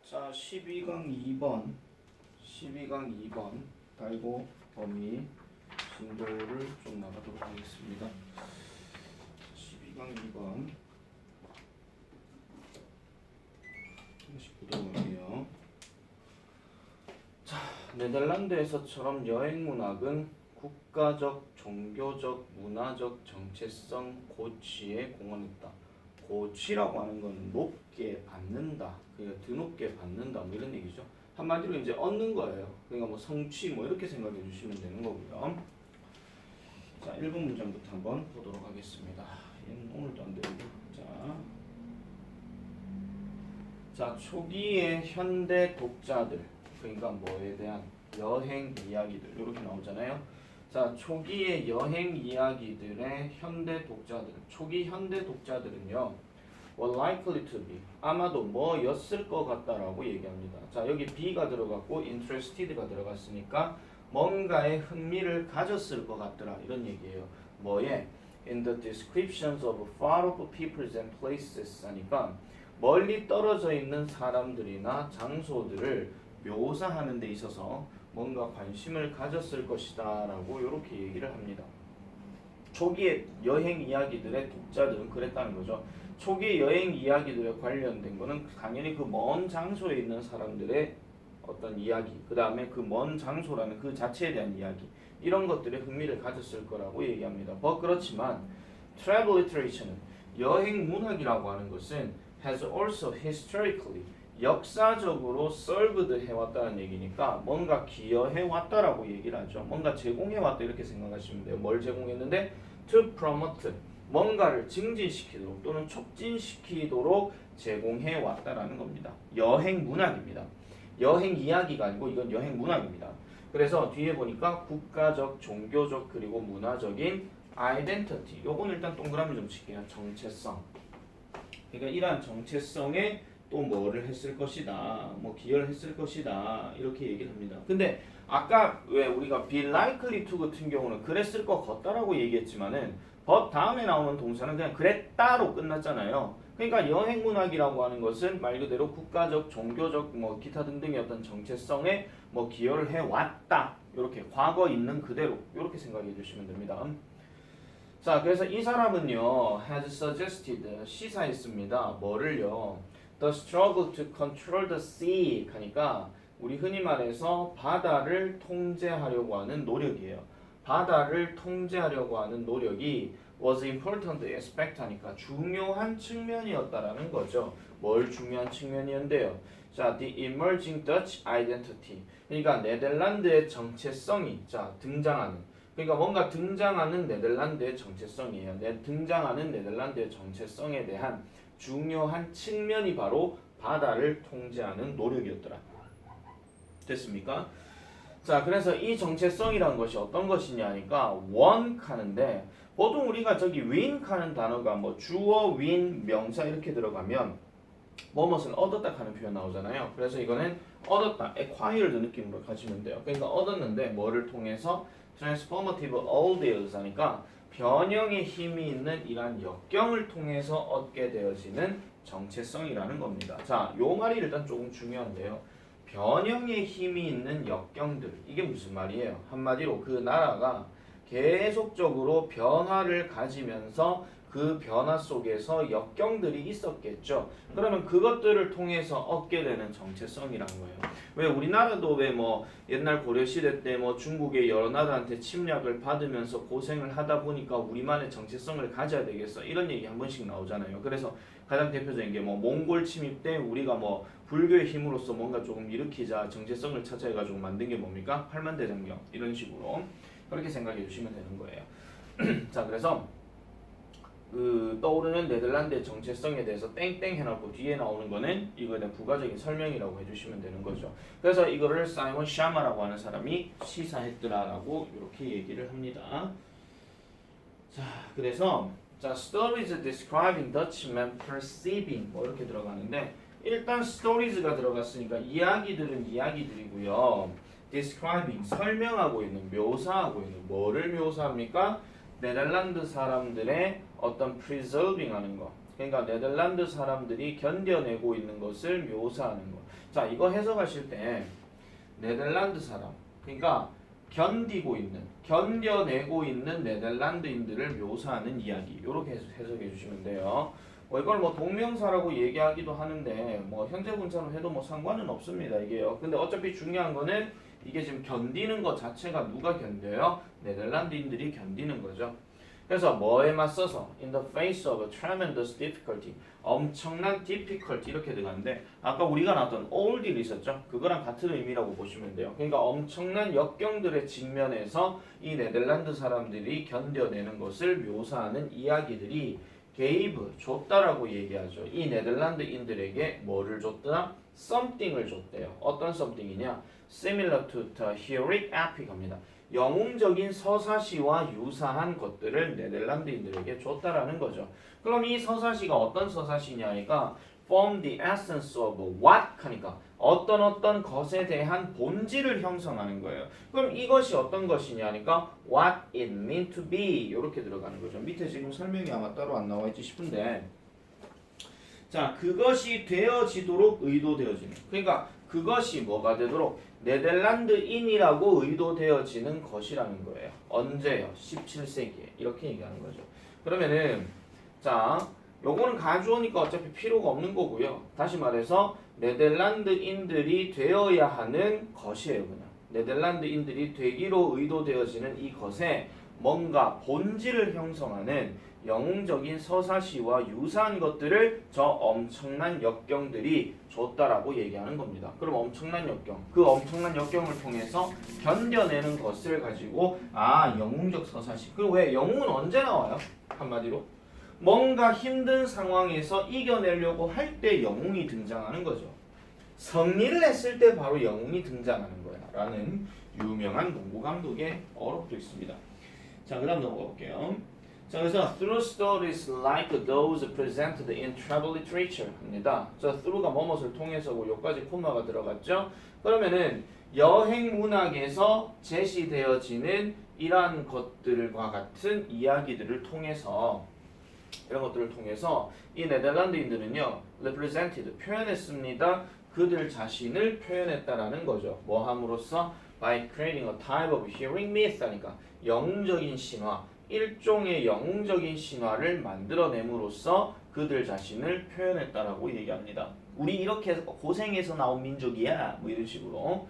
자, 12강 2번 달고 범위 진도를 좀 나가도록 하겠습니다. 12강 2번 하나씩 보도록 할게요. 자, 네덜란드에서처럼 여행 문학은 국가적, 종교적, 문화적 정체성 고취에 공헌했다. 고취라고 하는 건 높게 받는다, 그러니까 드높게 받는다, 뭐 이런 얘기죠. 한마디로 이제 얻는 거예요. 그러니까 뭐 성취 뭐 이렇게 생각해 주시면 되는 거고요. 자, 1번 문장부터 한번 보도록 하겠습니다. 얘는 오늘도 안 되고. 자, 초기의 현대 독자들, 그러니까 뭐에 대한 여행 이야기들 이렇게 나오잖아요. 자, 초기의 여행 이야기들의 현대 독자들, 초기 현대 독자들은요, were likely to be, 아마도 뭐였을 것 같다라고 얘기합니다. 자, 여기 be가 들어갔고 interested가 들어갔으니까 뭔가에 흥미를 가졌을 것 같더라, 이런 얘기예요. 뭐에? in the descriptions of far off peoples and places 하니까 멀리 떨어져 있는 사람들이나 장소들을 묘사하는 데 있어서 뭔가 관심을 가졌을 것이다 라고 이렇게 얘기를 합니다. 초기의 여행 이야기들의 독자들은 그랬다는 거죠. 초기의 여행 이야기들에 관련된 거는 당연히 그 먼 장소에 있는 사람들의 어떤 이야기, 그 다음에 그 먼 장소라는 그 자체에 대한 이야기, 이런 것들에 흥미를 가졌을 거라고 얘기합니다. 그렇지만 travel literature는, 여행 문학이라고 하는 것은 has also historically, 역사적으로 served 해왔다는 얘기니까 뭔가 기여해왔다라고 얘기를 하죠. 뭔가 제공해왔다 이렇게 생각하시면 돼요. 뭘 제공했는데? to promote, 뭔가를 증진시키도록 또는 촉진시키도록 제공해왔다라는 겁니다. 여행 문학입니다. 여행 이야기가 아니고 이건 여행 문학입니다. 그래서 뒤에 보니까 국가적, 종교적, 그리고 문화적인 identity, 요거는 일단 동그라미 좀 칠게요. 정체성. 그러니까 이러한 정체성에 또 뭐를 했을 것이다, 뭐 기여를 했을 것이다, 이렇게 얘기를 합니다. 근데 아까 왜 우리가 be likely to 같은 경우는 그랬을 것 같다라고 얘기했지만은 but 다음에 나오는 동사는 그냥 그랬다로 끝났잖아요. 그러니까 여행 문학이라고 하는 것은 말 그대로 국가적, 종교적, 뭐 기타 등등의 어떤 정체성에 뭐 기여를 해 왔다, 이렇게 과거 있는 그대로 이렇게 생각해 주시면 됩니다. 자, 그래서 이 사람은요, has suggested, 시사했습니다. 뭐를요? The struggle to control the sea 하니까 우리 흔히 말해서 바다를 통제하려고 하는 노력이에요. 바다를 통제하려고 하는 노력이 was important aspect 하니까 중요한 측면이었다라는 거죠. 뭘 중요한 측면이었는데요? 자, the emerging Dutch identity. 그러니까 네덜란드의 정체성이 등장하는. 그러니까 뭔가 등장하는 네덜란드의 정체성이에요. 등장하는 네덜란드의 정체성에 대한 중요한 측면이 바로 바다를 통제하는 노력이었더라. 됐습니까? 자, 그래서 이 정체성이라는 것이 어떤 것이냐 하니까 원하는데, 보통 우리가 저기 윈하는 단어가 뭐 주어, 윈, 명사 이렇게 들어가면 뭐뭇은 얻었다 하는 표현 나오잖아요. 그래서 이거는 얻었다, acquired 느낌으로 가지면 돼요. 그러니까 얻었는데 뭐를 통해서? transformative ideas 하니까 변형의 힘이 있는 이러한 역경을 통해서 얻게 되어지는 정체성이라는 겁니다. 자, 요 말이 일단 조금 중요한데요. 변형의 힘이 있는 역경들, 이게 무슨 말이에요? 한마디로 그 나라가 계속적으로 변화를 가지면서 그 변화 속에서 역경들이 있었겠죠. 그러면 그것들을 통해서 얻게 되는 정체성이란 거예요. 왜 우리나라도 왜 뭐 옛날 고려시대 때 뭐 중국의 여러 나라한테 침략을 받으면서 고생을 하다 보니까 우리만의 정체성을 가져야 되겠어, 이런 얘기 한 번씩 나오잖아요. 그래서 가장 대표적인 게 뭐 몽골 침입 때 우리가 뭐 불교의 힘으로써 뭔가 조금 일으키자 정체성을 찾아 해가지고 만든 게 뭡니까? 팔만대장경, 이런 식으로 그렇게 생각해 주시면 되는 거예요. 자, 그래서 그 떠오르는 네덜란드의 정체성에 대해서 땡땡 해놓고 뒤에 나오는 거는 이거에 대한 부가적인 설명이라고 해주시면 되는 거죠. 그래서 이거를 사이먼 샤마라고 하는 사람이 시사했더라라고 이렇게 얘기를 합니다. 자, 그래서 stories describing Dutchmen perceiving 뭐 이렇게 들어가는데, 일단 stories가 들어갔으니까 이야기들은 이야기들이고요. describing 설명하고 있는, 묘사하고 있는, 뭐를 묘사합니까? 네덜란드 사람들의 어떤 preserving 하는 거, 그러니까 네덜란드 사람들이 견뎌내고 있는 것을 묘사하는 거. 자, 이거 해석하실 때 네덜란드 사람, 그러니까 견디고 있는, 견뎌내고 있는 네덜란드인들을 묘사하는 이야기. 이렇게 해석해 주시면 돼요. 이걸 뭐 동명사라고 얘기하기도 하는데 뭐 현재 분사로 해도 뭐 상관은 없습니다. 이게요. 근데 어차피 중요한 거는 이게 지금 견디는 것 자체가 누가 견뎌요? 네덜란드인들이 견디는 거죠. 그래서 뭐에 맞서서 in the face of a tremendous difficulty 엄청난 difficulty 이렇게 들어가는데 아까 우리가 나왔던 ordeal 있었죠? 그거랑 같은 의미라고 보시면 돼요. 그러니까 엄청난 역경들의 직면에서 이 네덜란드 사람들이 견뎌내는 것을 묘사하는 이야기들이 gave 줬다라고 얘기하죠. 이 네덜란드인들에게 뭐를 줬다? something을 줬대요. 어떤 something이냐? similar to the heroic epic 합니다. 영웅적인 서사시와 유사한 것들을 네덜란드인들에게 줬다라는 거죠. 그럼 이 서사시가 어떤 서사시냐니까 form the essence of what 하니까 어떤 것에 대한 본질을 형성하는 거예요. 그럼 이것이 어떤 것이냐니까 what it meant to be 이렇게 들어가는 거죠. 밑에 지금 설명이 아마 따로 안 나와 있지 싶은데 자, 그것이 되어지도록 의도되어지는. 그러니까 그것이 뭐가 되도록 네덜란드인이라고 의도되어지는 것이라는 거예요. 언제요? 17세기에. 이렇게 얘기하는 거죠. 그러면은 자, 요거는 가져오니까 어차피 필요가 없는 거고요. 다시 말해서 네덜란드인들이 되어야 하는 것이에요. 그냥. 네덜란드인들이 되기로 의도되어지는 이 것에 뭔가 본질을 형성하는 영웅적인 서사시와 유사한 것들을 저 엄청난 역경들이 줬다라고 얘기하는 겁니다. 그럼 엄청난 역경, 그 엄청난 역경을 통해서 견뎌내는 것을 가지고 영웅적 서사시. 그리고 왜 영웅은 언제 나와요? 한마디로 뭔가 힘든 상황에서 이겨내려고 할 때 영웅이 등장하는 거죠. 승리를 했을 때 바로 영웅이 등장하는 거야 라는 유명한 농구 감독의 어록도 있습니다. 자, 그 다음 넘어가 볼게요. 자, 그래서 through stories like those presented in travel literature 합니다. 자, through가 뭐뭇을 통해서고 여기까지 콤마가 들어갔죠. 그러면은 여행 문학에서 제시되어지는 이러한 것들과 같은 이야기들을 통해서 이런 것들을 통해서 이 네덜란드인들은요 represented 표현했습니다. 그들 자신을 표현했다라는 거죠. 뭐 함으로써 by creating a type of hearing myth 하니까 영웅적인 신화, 일종의 영웅적인 신화를 만들어냄으로써 그들 자신을 표현했다라고 얘기합니다. 우리 이렇게 고생해서 나온 민족이야 뭐 이런 식으로.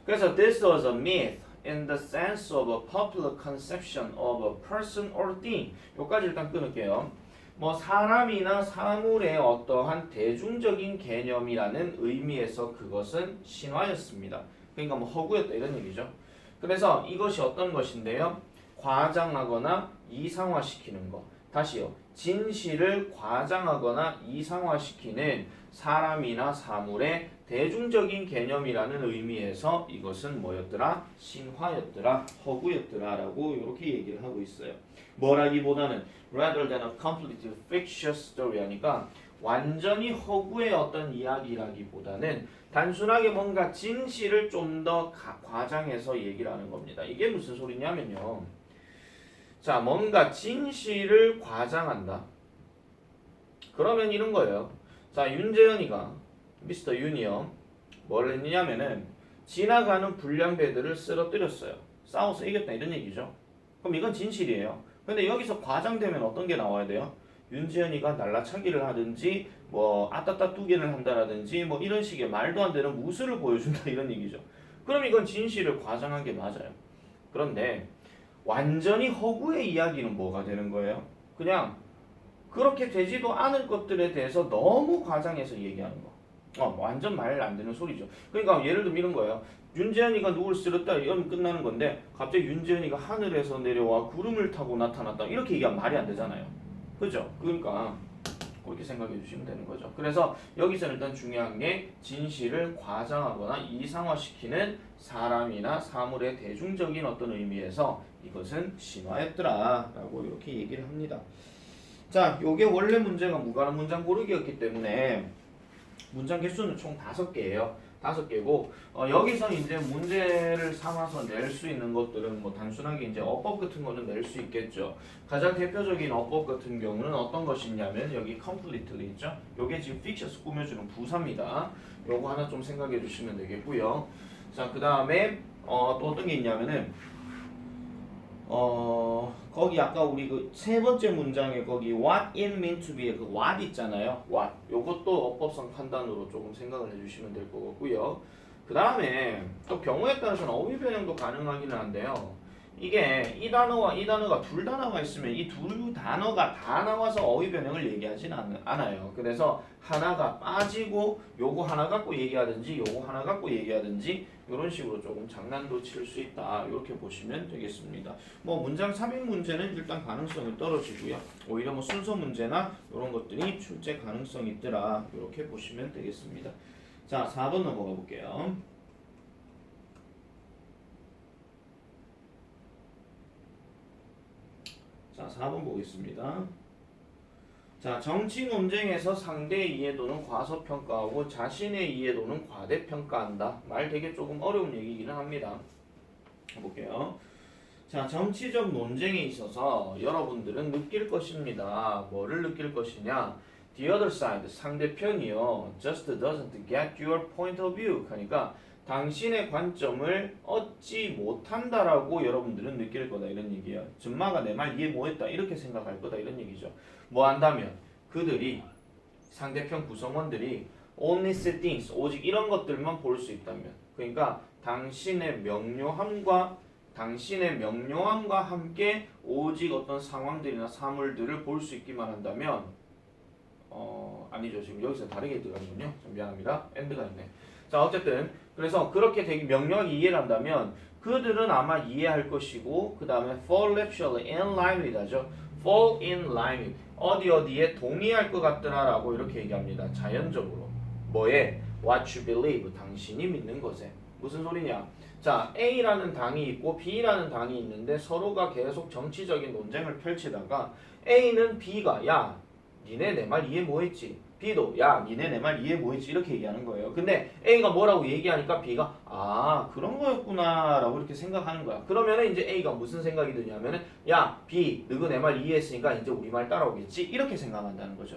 그래서 this was a myth in the sense of a popular conception of a person or thing. 여기까지 일단 끊을게요. 뭐 사람이나 사물의 어떠한 대중적인 개념이라는 의미에서 그것은 신화였습니다. 그러니까 뭐 허구였다 이런 얘기죠. 그래서 이것이 어떤 것인데요? 과장하거나 이상화시키는 것. 다시요. 진실을 과장하거나 이상화시키는 사람이나 사물의 대중적인 개념이라는 의미에서 이것은 뭐였더라? 신화였더라, 허구였더라 라고 이렇게 얘기를 하고 있어요. 뭐라기보다는 rather than a completely fictitious story 하니까 완전히 허구의 어떤 이야기라기보다는 단순하게 뭔가 진실을 좀 더 과장해서 얘기를 하는 겁니다. 이게 무슨 소리냐면요. 자, 뭔가 진실을 과장한다. 그러면 이런 거예요. 자, 윤재현이가 미스터 윤이요. 뭘 했냐면은 지나가는 불량배들을 쓰러뜨렸어요. 싸워서 이겼다 이런 얘기죠. 그럼 이건 진실이에요. 근데 여기서 과장되면 어떤 게 나와야 돼요? 윤재현이가 날라차기를 하든지 뭐 아따따 뚜기를 한다라든지 뭐 이런 식의 말도 안 되는 무술을 보여준다 이런 얘기죠. 그럼 이건 진실을 과장한 게 맞아요. 그런데 완전히 허구의 이야기는 뭐가 되는 거예요? 그냥 그렇게 되지도 않을 것들에 대해서 너무 과장해서 얘기하는 거. 완전 말 안 되는 소리죠. 그러니까 예를 들면 이런 거예요. 윤재현이가 누굴 쓰렀다 이러면 끝나는 건데 갑자기 윤재현이가 하늘에서 내려와 구름을 타고 나타났다 이렇게 얘기하면 말이 안 되잖아요. 그죠? 그러니까 그렇게 생각해 주시면 되는 거죠. 그래서 여기서는 일단 중요한 게 진실을 과장하거나 이상화시키는 사람이나 사물의 대중적인 어떤 의미에서 이것은 신화였더라 라고 이렇게 얘기를 합니다. 자, 요게 원래 문제가 무관한 문장 고르기였기 때문에 문장 개수는 총 5개예요. 5개고 여기서 이제 문제를 삼아서 낼 수 있는 것들은 뭐 단순하게 이제 어법 같은 거는 낼 수 있겠죠. 가장 대표적인 어법 같은 경우는 어떤 것이 있냐면 여기 completely 있죠. 요게 지금 fictitious 꾸며주는 부사입니다. 요거 하나 좀 생각해 주시면 되겠고요. 자, 그 다음에 또 어떤 게 있냐면은 거기 아까 우리 그 세 번째 문장에 거기 what it mean to be의 그 what 있잖아요. what. 요것도 어법상 판단으로 조금 생각을 해주시면 될 것 같고요. 그 다음에 또 경우에 따라서는 어휘 변형도 가능하기는 한데요. 이게 이 단어와 이 단어가 둘 다 나와 있으면 이 두 단어가 다 나와서 어휘 변형을 얘기하진 않아요. 그래서 하나가 빠지고 요거 하나 갖고 얘기하든지 요거 하나 갖고 얘기하든지 이런 식으로 조금 장난도 칠 수 있다. 이렇게 보시면 되겠습니다. 뭐 문장 3인 문제는 일단 가능성이 떨어지고요. 오히려 뭐 순서 문제나 이런 것들이 출제 가능성이 있더라. 이렇게 보시면 되겠습니다. 자, 4번 넘어가 볼게요. 자, 4번 보겠습니다. 자, 정치 논쟁에서 상대의 이해도는 과소평가하고 자신의 이해도는 과대평가한다. 말 되게 조금 어려운 얘기기는 합니다. 볼게요. 자, 정치적 논쟁에 있어서 여러분들은 느낄 것입니다. 뭐를 느낄 것이냐? The other side, 상대편이요. Just doesn't get your point of view. 그러니까 당신의 관점을 얻지 못한다라고 여러분들은 느낄 거다 이런 얘기예요. 전마가 내 말 이해 못했다 이렇게 생각할 거다 이런 얘기죠. 뭐 한다면 그들이 상대편 구성원들이 only see things 오직 이런 것들만 볼 수 있다면 그러니까 당신의 명료함과 함께 오직 어떤 상황들이나 사물들을 볼 수 있기만 한다면 아니죠. 지금 여기서 다르게 들어가는군요. 좀 미안합니다. 엔드가 있네. 자, 어쨌든 그래서 그렇게 되게 명료하게 이해를 한다면 그들은 아마 이해할 것이고 그 다음에 fall naturally in line with 하죠. fall in line with 어디에 동의할 것 같더라라고 이렇게 얘기합니다. 자연적으로 뭐에? what you believe 당신이 믿는 것에. 무슨 소리냐? 자, A라는 당이 있고 B라는 당이 있는데 서로가 계속 정치적인 논쟁을 펼치다가 A는 B가 야 니네 내 말 이해 뭐했지? B도 야 니네 내 말 이해 뭐했지? 이렇게 얘기하는 거예요. 근데 A가 뭐라고 얘기하니까 B가 아 그런 거였구나 라고 이렇게 생각하는 거야. 그러면은 이제 A가 무슨 생각이 드냐면은 야 B 너가 내 말 이해했으니까 이제 우리 말 따라오겠지? 이렇게 생각한다는 거죠.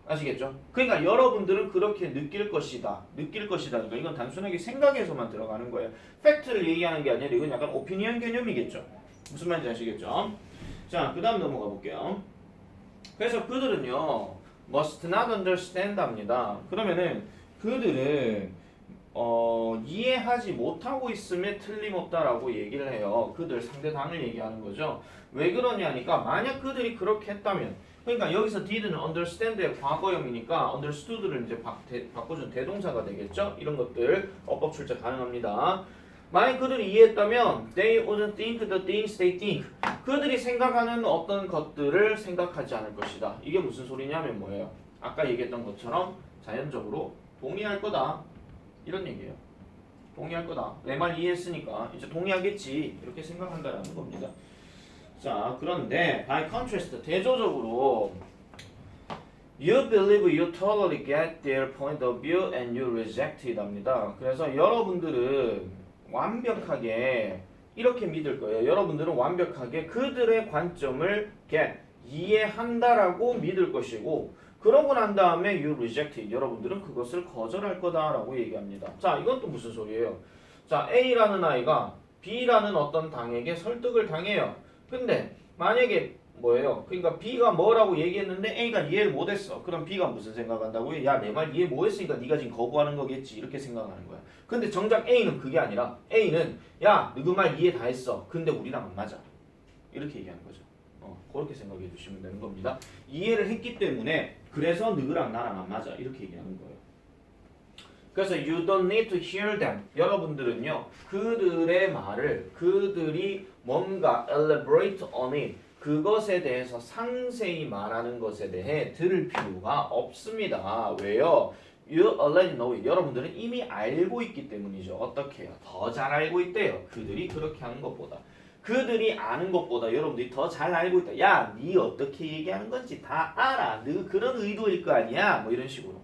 아시겠죠? 그러니까 여러분들은 그렇게 느낄 것이다. 그러니까 이건 단순하게 생각에서만 들어가는 거예요. 팩트를 얘기하는 게 아니라 이건 약간 오피니언 개념이겠죠. 무슨 말인지 아시겠죠? 자, 그 다음 넘어가 볼게요. 그래서 그들은요 must not understand 합니다. 그러면은 그들은 이해하지 못하고 있음에 틀림없다라고 얘기를 해요. 그들 상대당을 얘기하는 거죠. 왜 그러냐니까 만약 그들이 그렇게 했다면 그러니까 여기서 didn't understand의 과거형이니까 understood를 이제 바꿔준 대동사가 되겠죠. 이런 것들 어법 출제 가능합니다. 만약 그들이 이해했다면 they wouldn't think the things they think. 그들이 생각하는 어떤 것들을 생각하지 않을 것이다. 이게 무슨 소리냐면 뭐예요? 아까 얘기했던 것처럼 자연적으로 동의할 거다. 이런 얘기예요. 동의할 거다. 내 말 이해했으니까 이제 동의하겠지. 이렇게 생각한다라는 겁니다. 자, 그런데 by contrast 대조적으로 You believe you totally get their point of view and you reject it 합니다. 그래서 여러분들은 완벽하게 이렇게 믿을 거예요. 여러분들은 완벽하게 그들의 관점을 get, 이해한다라고 믿을 것이고 그러고 난 다음에 you reject it. 여러분들은 그것을 거절할 거다라고 얘기합니다. 자, 이건 또 무슨 소리예요? 자, A라는 아이가 B라는 어떤 당에게 설득을 당해요. 근데 만약에 뭐예요? 그러니까 B가 뭐라고 얘기했는데 A가 이해를 못했어. 그럼 B가 무슨 생각한다고요? 야, 내 말 이해 못했으니까 네가 지금 거부하는 거겠지. 이렇게 생각하는 거야. 근데 정작 A는 그게 아니라 A는 야, 너 그 말 이해 다 했어. 근데 우리랑 안 맞아. 이렇게 얘기하는 거죠. 그렇게 생각해 주시면 되는 겁니다. 이해를 했기 때문에 그래서 너랑 나랑 안 맞아. 이렇게 얘기하는 거예요. 그래서 you don't need to hear them. 여러분들은요. 그들의 말을 그들이 뭔가 elaborate on it. 그것에 대해서 상세히 말하는 것에 대해 들을 필요가 없습니다. 왜요? You already know it. 여러분들은 이미 알고 있기 때문이죠. 어떻게 해요? 더 잘 알고 있대요. 그들이 그렇게 하는 것보다. 그들이 아는 것보다 여러분들이 더 잘 알고 있다. 야, 니 어떻게 얘기하는 건지 다 알아. 너 그런 의도일 거 아니야? 뭐 이런 식으로.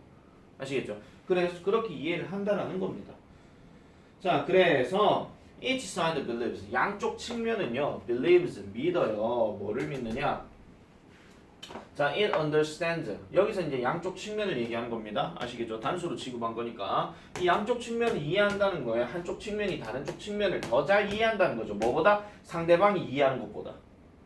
아시겠죠? 그래서 그렇게 이해를 한다라는 겁니다. 자, 그래서 each side believes 양쪽 측면은요 believes 믿어요. 뭐를 믿느냐? 자, it understands 여기서 이제 양쪽 측면을 얘기하는 겁니다. 아시겠죠? 단수로 취급한 거니까 이 양쪽 측면을 이해한다는 거예요. 한쪽 측면이 다른 쪽 측면을 더 잘 이해한다는 거죠. 뭐보다? 상대방이 이해하는 것보다.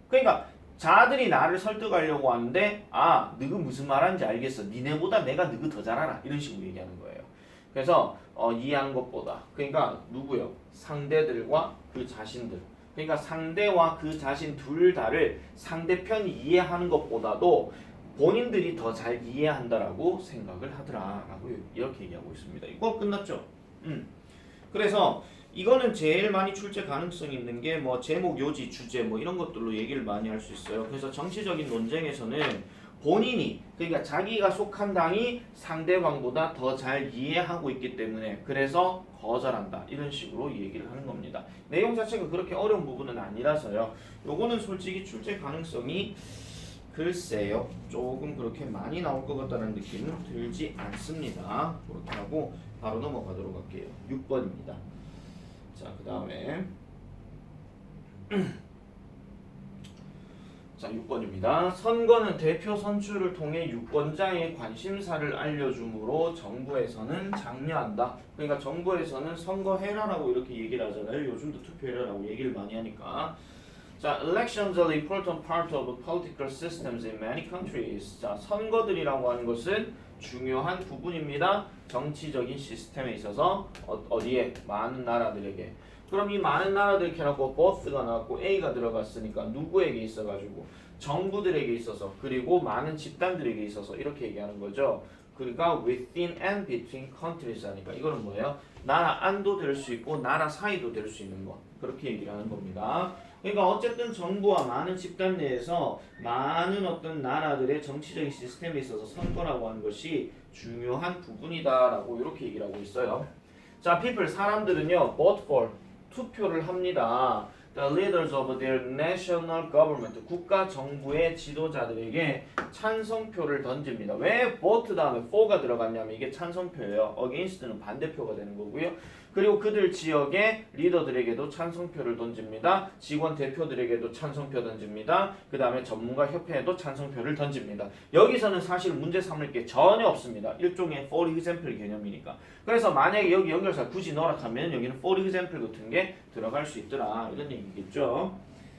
그러니까 자들이 나를 설득하려고 하는데 아, 너가 무슨 말하는지 알겠어. 니네보다 내가 너가 더 잘 알아. 이런 식으로 얘기하는 거예요. 그래서 이해한 것보다 그러니까 누구요? 상대들과 그 자신들. 그러니까 상대와 그 자신 둘 다를 상대편이 이해하는 것보다도 본인들이 더 잘 이해한다라고 생각을 하더라라고 이렇게 얘기하고 있습니다. 이거 끝났죠? 그래서 이거는 제일 많이 출제 가능성이 있는 게 뭐 제목, 요지, 주제 뭐 이런 것들로 얘기를 많이 할 수 있어요. 그래서 정치적인 논쟁에서는 본인이 그러니까 자기가 속한 당이 상대방보다 더 잘 이해하고 있기 때문에 그래서 거절한다 이런 식으로 얘기를 하는 겁니다. 내용 자체가 그렇게 어려운 부분은 아니라서요. 요거는 솔직히 출제 가능성이 글쎄요 조금 그렇게 많이 나올 것 같다는 느낌은 들지 않습니다. 그렇게 하고 바로 넘어가도록 할게요. 6번입니다. 자, 그 다음에 자, 6번입니다. 선거는 대표 선출을 통해 유권자의 관심사를 알려주므로 정부에서는 장려한다. 그러니까 정부에서는 선거해라라고 이렇게 얘기를 하잖아요. 요즘도 투표해라라고 얘기를 많이 하니까. 자, elections are an important part of political systems in many countries. 자, 선거들이라고 하는 것은 중요한 부분입니다. 정치적인 시스템에 있어서 어디에? 많은 나라들에게. 그럼 이 많은 나라들 이렇게 해놓고 both가 나왔고 A가 들어갔으니까 누구에게 있어가지고 정부들에게 있어서 그리고 많은 집단들에게 있어서 이렇게 얘기하는 거죠. 그러니까 within and between countries 하니까 이거는 뭐예요? 나라 안도 될 수 있고 나라 사이도 될 수 있는 거 그렇게 얘기를 하는 겁니다. 그러니까 어쨌든 정부와 많은 집단 내에서 많은 어떤 나라들의 정치적인 시스템에 있어서 선거라고 하는 것이 중요한 부분이다라고 이렇게 얘기를 하고 있어요. 자, people 사람들은요 vote for 투표를 합니다. The leaders of their national government 국가 정부의 지도자들에게 찬성표를 던집니다. 왜 vote 다음에 for가 들어갔냐면 이게 찬성표예요. against는 반대표가 되는 거고요. 그리고 그들 지역의 리더들에게도 찬성표를 던집니다. 직원 대표들에게도 찬성표 던집니다. 그 다음에 전문가 협회에도 찬성표를 던집니다. 여기서는 사실 문제 삼을 게 전혀 없습니다. 일종의 for example 개념이니까. 그래서 만약에 여기 연결사 굳이 넣으라 하면 여기는 for example 같은 게 들어갈 수 있더라. 이런 얘기겠죠.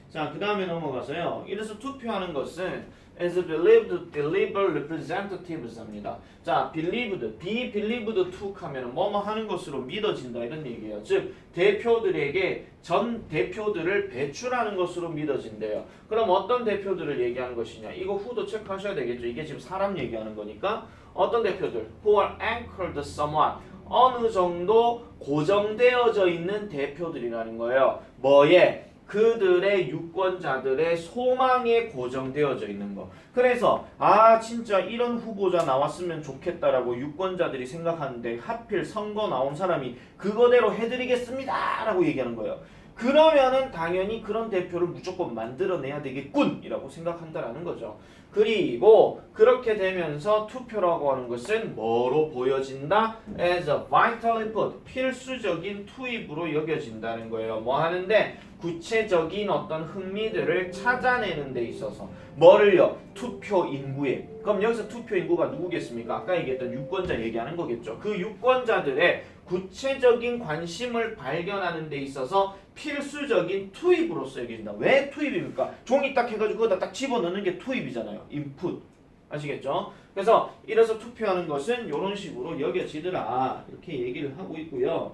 자, 그 다음에 넘어가서요. 이래서 투표하는 것은 as believed deliver representatives 합니다. 자, believed, be believed to 하면 뭐뭐 하는 것으로 믿어진다 이런 얘기예요. 즉 대표들에게 전 대표들을 배출하는 것으로 믿어진대요. 그럼 어떤 대표들을 얘기하는 것이냐? 이거 후도 체크하셔야 되겠죠. 이게 지금 사람 얘기하는 거니까 어떤 대표들? who are anchored somewhat 어느 정도 고정되어져 있는 대표들이라는 거예요. 뭐에? 그들의 유권자들의 소망에 고정되어져 있는 거. 그래서 아 진짜 이런 후보자 나왔으면 좋겠다라고 유권자들이 생각하는데 하필 선거 나온 사람이 그거대로 해드리겠습니다 라고 얘기하는 거예요. 그러면은 당연히 그런 대표를 무조건 만들어내야 되겠군 이라고 생각한다라는 거죠. 그리고 그렇게 되면서 투표라고 하는 것은 뭐로 보여진다? as a vital input 필수적인 투입으로 여겨진다는 거예요. 뭐 하는데? 구체적인 어떤 흥미들을 찾아내는 데 있어서 뭐를요? 투표 인구에. 그럼 여기서 투표 인구가 누구겠습니까? 아까 얘기했던 유권자 얘기하는 거겠죠. 그 유권자들의 구체적인 관심을 발견하는 데 있어서 필수적인 투입으로서 여겨진다. 왜 투입입니까? 종이 딱 해가지고 거기다 딱 집어넣는 게 투입이잖아요. 인풋. 아시겠죠? 그래서 이래서 투표하는 것은 이런 식으로 여겨지더라. 이렇게 얘기를 하고 있고요.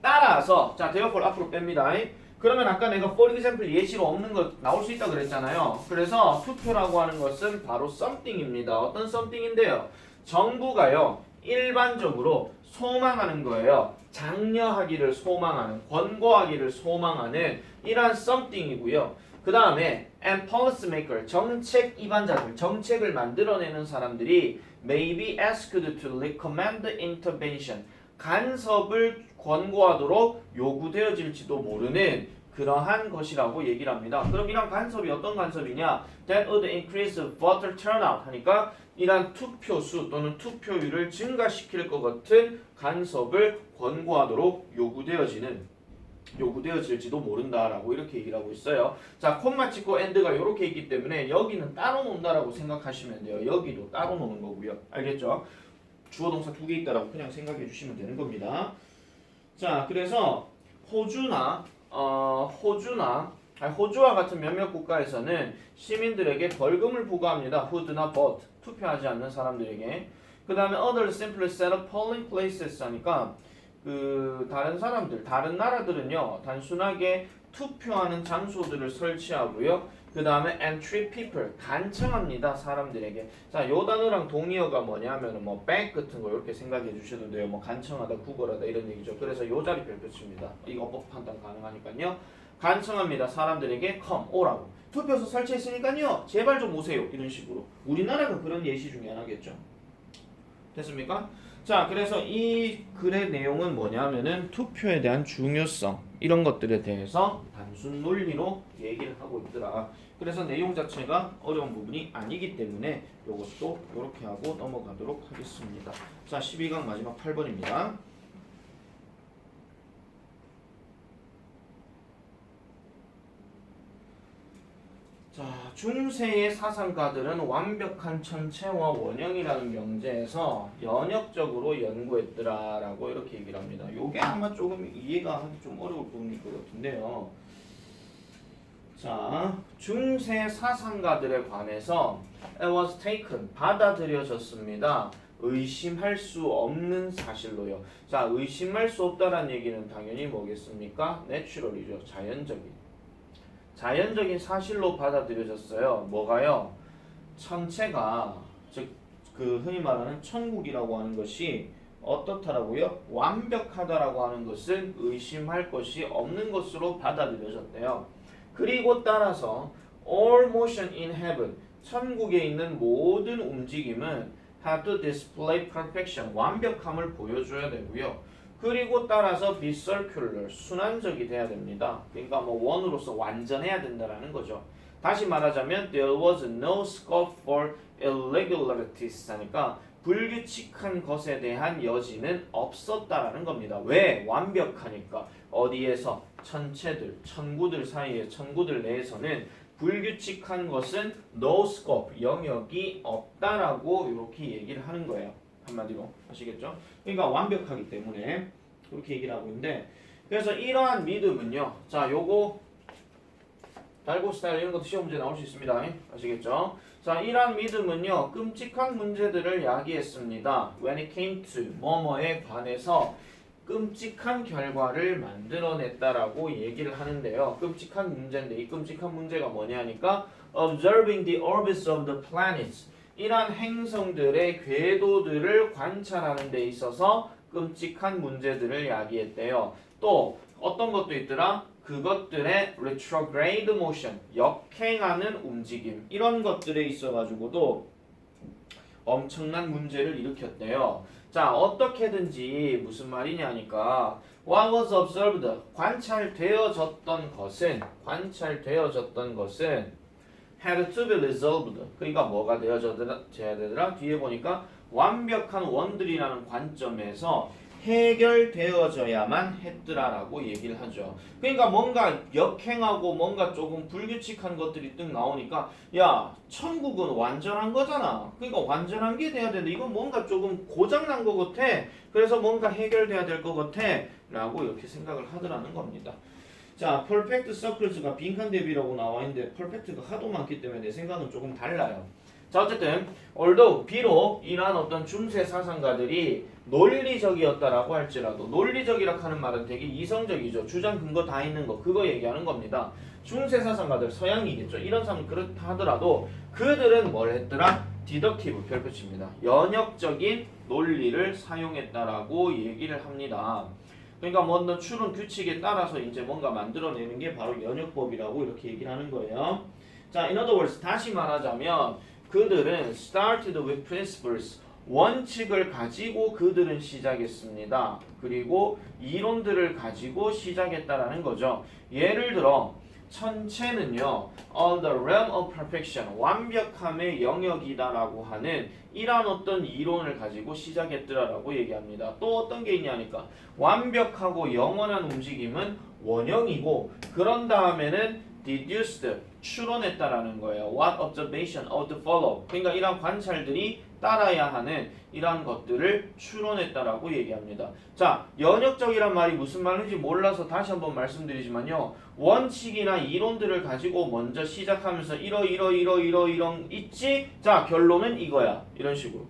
따라서 자 therefore 앞으로 뺍니다. 그러면 아까 내가 for example 예시로 없는 거 나올 수 있다 그랬잖아요. 그래서 투표라고 하는 것은 바로 something입니다. 어떤 something인데요. 정부가요 일반적으로 소망하는 거예요. 장려하기를 소망하는, 권고하기를 소망하는 이러한 something이고요. 그 다음에 and policymaker 정책 입안자들, 정책을 만들어내는 사람들이 may be asked to recommend intervention 간섭을 권고하도록 요구되어질지도 모르는 그러한 것이라고 얘기를 합니다. 그럼 이런 간섭이 어떤 간섭이냐? That would increase voter turnout 하니까 이란 투표수 또는 투표율을 증가시킬 것 같은 간섭을 권고하도록 요구되어질지도 모른다라고 이렇게 얘기를 하고 있어요. 자, 콤마 찍고 엔드가 이렇게 있기 때문에 여기는 따로 논다라고 생각하시면 돼요. 여기도 따로 노는 거고요. 알겠죠? 주어 동사 두 개 있다라고 그냥 생각해 주시면 되는 겁니다. 자, 그래서 호주와 같은 몇몇 국가에서는 시민들에게 벌금을 부과합니다. who나 vote, 투표하지 않는 사람들에게. 그 다음에 other simply set up polling places 하니까 다른 나라들은요 단순하게 투표하는 장소들을 설치하고요. 그 다음에 and treat people, 간청합니다 사람들에게. 자, 요 단어랑 동의어가 뭐냐면은 뭐 bank 같은 거 이렇게 생각해 주셔도 돼요. 뭐 간청하다, 구걸하다 이런 얘기죠. 그래서 요 자리 별표치입니다. 이거 법 판단 가능하니까요. 간청합니다 사람들에게 come, 오라고. 투표소 설치했으니까요 제발 좀 오세요. 이런 식으로. 우리나라가 그런 예시 중에 하나겠죠. 됐습니까? 자, 그래서 이 글의 내용은 뭐냐면은 투표에 대한 중요성 이런 것들에 대해서 단순 논리로 얘기를 하고 있더라. 그래서 내용 자체가 어려운 부분이 아니기 때문에 이것도 이렇게 하고 넘어가도록 하겠습니다. 자, 12강 마지막 8번입니다. 자, 중세의 사상가들은 완벽한 천체와 원형이라는 명제에서 연역적으로 연구했더라라고 이렇게 얘기를 합니다. 요게 아마 조금 이해가 하기 좀 어려울 부분일 것 같은데요. 자, 중세 사상가들에 관해서 it was taken, 받아들여졌습니다. 의심할 수 없는 사실로요. 자, 의심할 수 없다는 얘기는 당연히 뭐겠습니까? 내추럴이죠. 자연적인 사실로 받아들여졌어요. 뭐가요? 천체가, 즉 그 흔히 말하는 천국이라고 하는 것이 어떻다라고요? 완벽하다라고 하는 것은 의심할 것이 없는 것으로 받아들여졌대요. 그리고 따라서 all motion in heaven, 천국에 있는 모든 움직임은 have to display perfection, 완벽함을 보여줘야 되고요. 그리고 따라서 be circular, 순환적이 돼야 됩니다. 그러니까 뭐 원으로서 완전해야 된다라는 거죠. 다시 말하자면 there was no scope for irregularities 하니까 불규칙한 것에 대한 여지는 없었다라는 겁니다. 왜? 완벽하니까. 어디에서? 천체들, 천구들 내에서는 불규칙한 것은 no scope, 영역이 없다라고 이렇게 얘기를 하는 거예요. 한마디로 아시겠죠? 그러니까 완벽하기 때문에 그렇게 얘기를 하고 있는데, 그래서 이러한 믿음은요, 자, 요거 달고 스타일 이런 것도 시험 문제 나올 수 있습니다. 아시겠죠? 자, 이러한 믿음은요 끔찍한 문제들을 야기했습니다. When it came to 뭐뭐에 관해서 끔찍한 결과를 만들어냈다라고 얘기를 하는데요. 끔찍한 문제인데 이 끔찍한 문제가 뭐냐니까 observing the orbits of the planets, 이러한 행성들의 궤도들을 관찰하는 데 있어서 끔찍한 문제들을 야기했대요. 또 어떤 것도 있더라? 그것들의 retrograde motion, 역행하는 움직임, 이런 것들에 있어가지고도 엄청난 문제를 일으켰대요. 자, 어떻게든지 무슨 말이냐니까 what was observed, 관찰되어졌던 것은 had to be resolved, 그러니까 뭐가 되어져야 되더라? 뒤에 보니까 완벽한 원들이라는 관점에서 해결되어져야만 했더라라고 얘기를 하죠. 그러니까 뭔가 역행하고 뭔가 조금 불규칙한 것들이 뜩 나오니까 야, 천국은 완전한 거잖아. 그러니까 완전한 게 돼야 되는데 이건 뭔가 조금 고장난 것 같아. 그래서 뭔가 해결돼야 될 것 같아 라고 이렇게 생각을 하더라는 겁니다. 자, perfect circles가 빈칸 대비라고 나와 있는데 perfect가 하도 많기 때문에 내 생각은 조금 달라요. 자, 어쨌든 although, 비록 이러한 어떤 중세 사상가들이 논리적이었다라고 할지라도, 논리적이라고 하는 말은 되게 이성적이죠. 주장 근거 다 있는 거, 그거 얘기하는 겁니다. 중세 사상가들, 서양이겠죠. 이런 사람 그렇다 하더라도 그들은 뭘 했더라? 디덕티브, 별표치입니다. 연역적인 논리를 사용했다라고 얘기를 합니다. 그러니까 뭐 추론 규칙에 따라서 이제 뭔가 만들어내는 게 바로 연역법이라고 이렇게 얘기를 하는 거예요. 자, in other words, 다시 말하자면 그들은 started with principles, 원칙을 가지고 그들은 시작했습니다. 그리고 이론들을 가지고 시작했다라는 거죠. 예를 들어 천체는요, all the realm of perfection, 완벽함의 영역이다라고 하는 이러한 어떤 이론을 가지고 시작했더라라고 얘기합니다. 또 어떤 게 있냐니까 완벽하고 영원한 움직임은 원형이고 그런 다음에는 deduced, 추론했다라는 거예요. What observation ought to follow. 그러니까 이러한 관찰들이 따라야 하는 이러한 것들을 추론했다라고 얘기합니다. 자, 연역적이란 말이 무슨 말인지 몰라서 다시 한번 말씀드리지만요. 원칙이나 이론들을 가지고 먼저 시작하면서 이런 있지? 자, 결론은 이거야. 이런 식으로.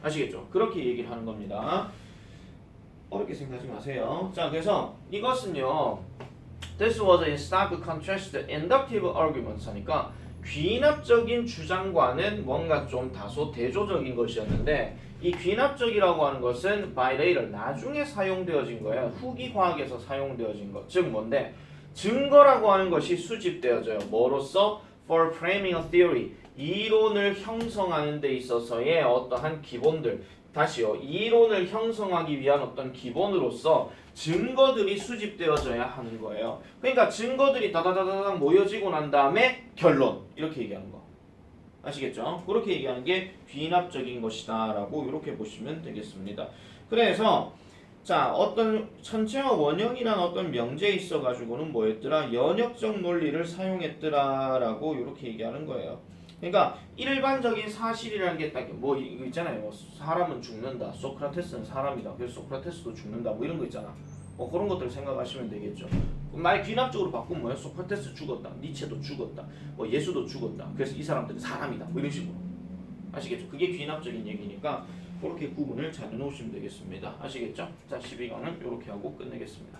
아시겠죠? 그렇게 얘기를 하는 겁니다. 어렵게 생각하지 마세요. 자, 그래서 이것은요. This was in stark contrast to inductive arguments 하니까 귀납적인 주장과는 뭔가 좀 다소 대조적인 것이었는데 이 귀납적이라고 하는 것은 by later, 나중에 사용되어진 거예요. 후기 과학에서 사용되어진 것. 즉 뭔데? 증거라고 하는 것이 수집되어져요. 뭐로써? For framing a theory, 이론을 형성하는 데 있어서의 어떠한 기본들. 다시요. 이론을 형성하기 위한 어떤 기본으로서 증거들이 수집되어져야 하는 거예요. 그러니까 증거들이 다다다다닥 모여지고 난 다음에 결론. 이렇게 얘기하는 거. 아시겠죠? 그렇게 얘기하는 게 귀납적인 것이다 라고 이렇게 보시면 되겠습니다. 그래서 자, 어떤 천체와 원형이란 어떤 명제에 있어 가지고는 뭐였더라? 연역적 논리를 사용했더라라고 이렇게 얘기하는 거예요. 그러니까 일반적인 사실이라는 게 딱 뭐 이거 있잖아요. 뭐 사람은 죽는다. 소크라테스는 사람이다. 그래서 소크라테스도 죽는다. 뭐 이런 거 있잖아. 뭐 그런 것들 생각하시면 되겠죠. 말 귀납적으로 바꾸면 뭐야? 소크라테스 죽었다. 니체도 죽었다. 뭐 예수도 죽었다. 그래서 이 사람들은 사람이다. 뭐 이런 식으로. 아시겠죠? 그게 귀납적인 얘기니까 그렇게 구분을 잘 해놓으시면 되겠습니다. 아시겠죠? 자, 12강은 이렇게 하고 끝내겠습니다.